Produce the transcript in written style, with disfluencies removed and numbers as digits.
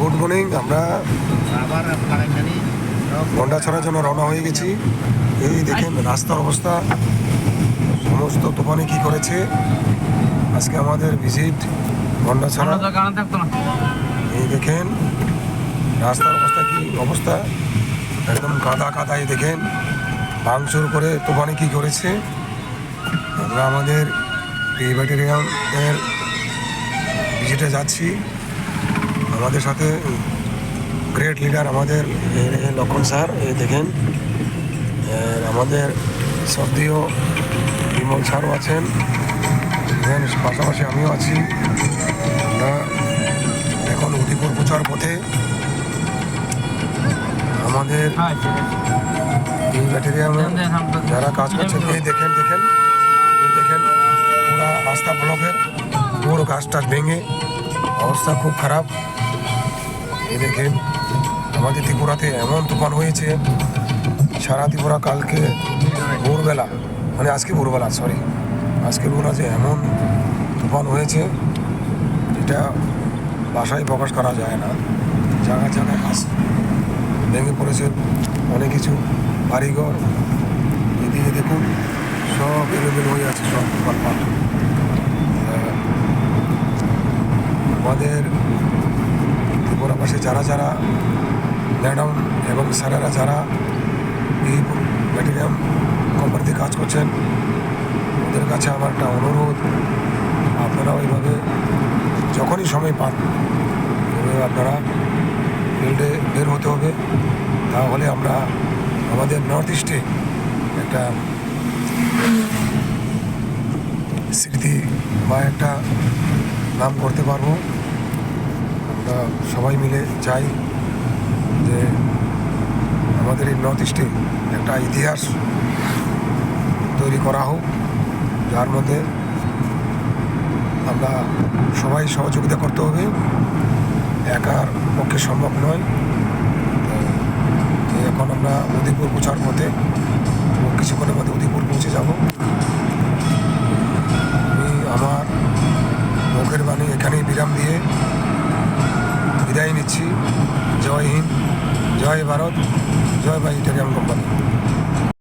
Good morning. আমরা গন্ডাছড়ার জন্য রওনা হয়ে গেছি। এই দেখেন রাস্তার অবস্থা, সমস্ত তুফানে কি করেছে। আজকে আমাদের ভিজিট গন্ডাছড়া। এই দেখেন রাস্তার অবস্থা, কি অবস্থা, একদম কাদা কাদায়। দেখেন ভাঙচুর করে তুফানে কি করেছে। আমরা আমাদের এই ব্যাটারিয়ামের ভিজিটে যাচ্ছি। আমাদের সাথে গ্রেট লিডার আমাদের লক্ষণ স্যার, এই দেখেন। আমাদের শ্রদ্ধেয় বিমল স্যারও আছেন, দেখেন পাশাপাশি আমিও আছি। আমরা এখন উদিপুর পৌঁছার পথে। আমাদের এই ব্যাটারিয়ামে যারা কাজ করছেন, এই দেখেন দেখেন এই দেখেন পুরা রাস্তা ব্লকের, পুরো গাছ টাছ ভেঙে অবস্থা খুব খারাপ। এই দেখেন আমাদের ত্রিপুরাতে এমন তুফান হয়েছে, সারা ত্রিপুরা কালকে ভোরবেলা, মানে আজকে ভোরবেলা, আজকে ভোরবেলা যে এমন তুফান হয়েছে, এটা ভাষায় প্রকাশ করা যায় না। জায়গায় জায়গায় গাছ ভেঙে পড়েছে, অনেক কিছু বাড়িঘর। এদিকে দেখুন সব এলোমেলো হয়ে আছে, সব পাল্পাল। আমাদের ত্রিপুরা পাশে যারা যারা ম্যাডাম এবং স্যারেরা যারা এই ব্যাটারিয়াম কোম্পানিতে কাজ করছেন, ওদের কাছে আমার একটা অনুরোধ, আপনারা ওইভাবে যখনই সময় পান ওইভাবে আপনারা ফিল্ডে বের হতে হবে। তাহলে আমরা আমাদের নর্থ ইস্টে একটা স্মৃতি বা একটা নাম করতে পারবো। আমরা সবাই মিলে চাই যে আমাদের এই নর্থ ইস্টে একটা ইতিহাস তৈরি করা হোক, যার মধ্যে আমরা সবাই সহযোগিতা করতে হবে, একার পক্ষে সম্ভব নয়। তো এখন আমরা উদয়পুর পৌঁছার পথে, কিছুক্ষণের মধ্যে উদয়পুর পৌঁছে যাব। আমি আমার মুখের বাণী এখানেই বিরাম দিয়ে বিদায় নিচ্ছি। জয় হিন্দ, জয় ভারত, জয় ব্যাটারিয়াম কোম্পানি।